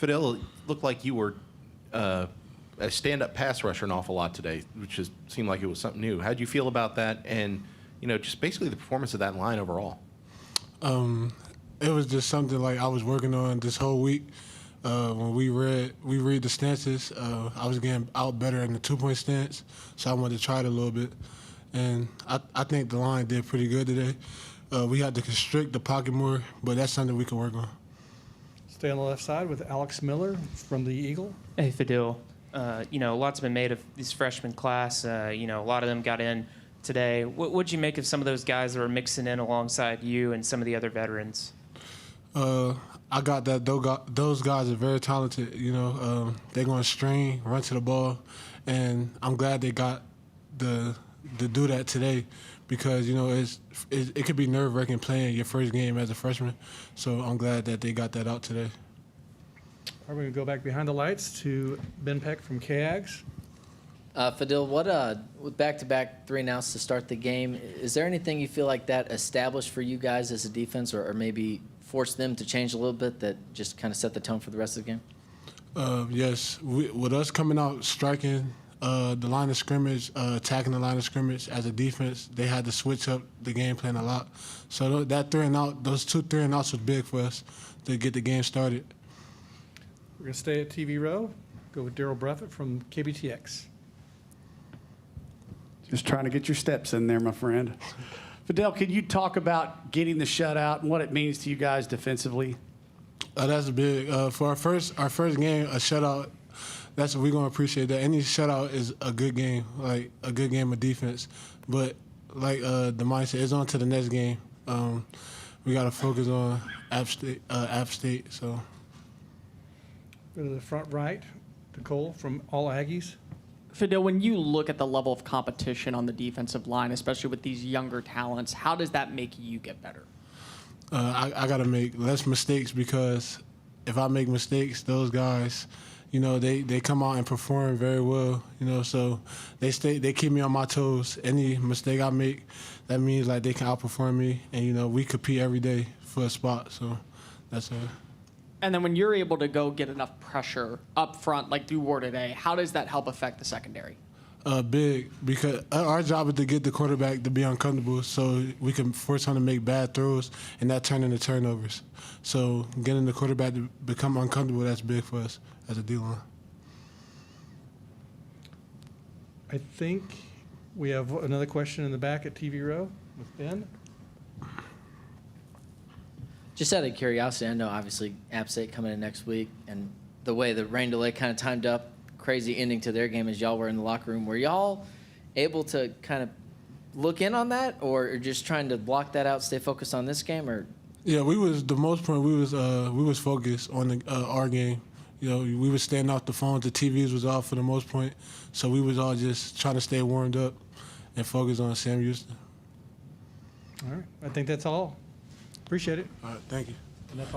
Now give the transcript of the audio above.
Fadil, it looked like you were a stand-up pass rusher an awful lot today, which just seemed like it was something new. How'd you feel about that, and just basically the performance of that line overall? It was just something like I was working on this whole week. When we read the stances, I was getting out better in the 2-point stance, so I wanted to try it a little bit. And I think the line did pretty good today. We had to constrict the pocket more, but that's something we can work on. Stay on the left side with Alex Miller from the Eagle. Hey, Fadil. Lots been made of this freshman class. A lot of them got in today. What'd you make of some of those guys that were mixing in alongside you and some of the other veterans? I got that those guys are very talented. They're going to string, run to the ball, and I'm glad they got to do that today because, it could be nerve-wracking playing your first game as a freshman. So I'm glad that they got that out today. All right, we're going to go back behind the lights to Ben Peck from Aggies. Fadil, with back-to-back 3-and-outs to start the game, is there anything you feel like that established for you guys as a defense or maybe forced them to change a little bit that just kind of set the tone for the rest of the game? Yes. With us coming out striking the line of scrimmage, attacking the line of scrimmage as a defense, they had to switch up the game plan a lot. So that 3-and-out, those 2 3-and-outs was big for us to get the game started. We're going to stay at TV row. Go with Daryl Bruffett from KBTX. Just trying to get your steps in there, my friend. Fadil, can you talk about getting the shutout and what it means to you guys defensively? That's big. For our first game, a shutout, we're going to appreciate that. Any shutout is a good game, like a good game of defense. But like the mindset is on to the next game. We got to focus on App State. So. Go to the front right, Nicole from All Aggies. Fadil, when you look at the level of competition on the defensive line, especially with these younger talents, how does that make you get better? I got to make less mistakes because if I make mistakes, those guys, they come out and perform very well, so they keep me on my toes. Any mistake I make, that means like they can outperform me, and we compete every day for a spot, so that's it. And then when you're able to go get enough pressure up front, like you were today, how does that help affect the secondary? Big, because our job is to get the quarterback to be uncomfortable so we can force him to make bad throws and that turn into turnovers. So getting the quarterback to become uncomfortable, that's big for us as a D-line. I think we have another question in the back at TV row with Ben. Just out of curiosity, I know obviously App State coming in next week, and the way the rain delay kind of timed up, crazy ending to their game as y'all were in the locker room. Were y'all able to kind of look in on that, or just trying to block that out, stay focused on this game, or? Yeah, we was focused on our game. We was staying off the phones. The TVs was off for the most point, so we was all just trying to stay warmed up and focus on Sam Houston. All right, I think that's all. Appreciate it. All right, thank you.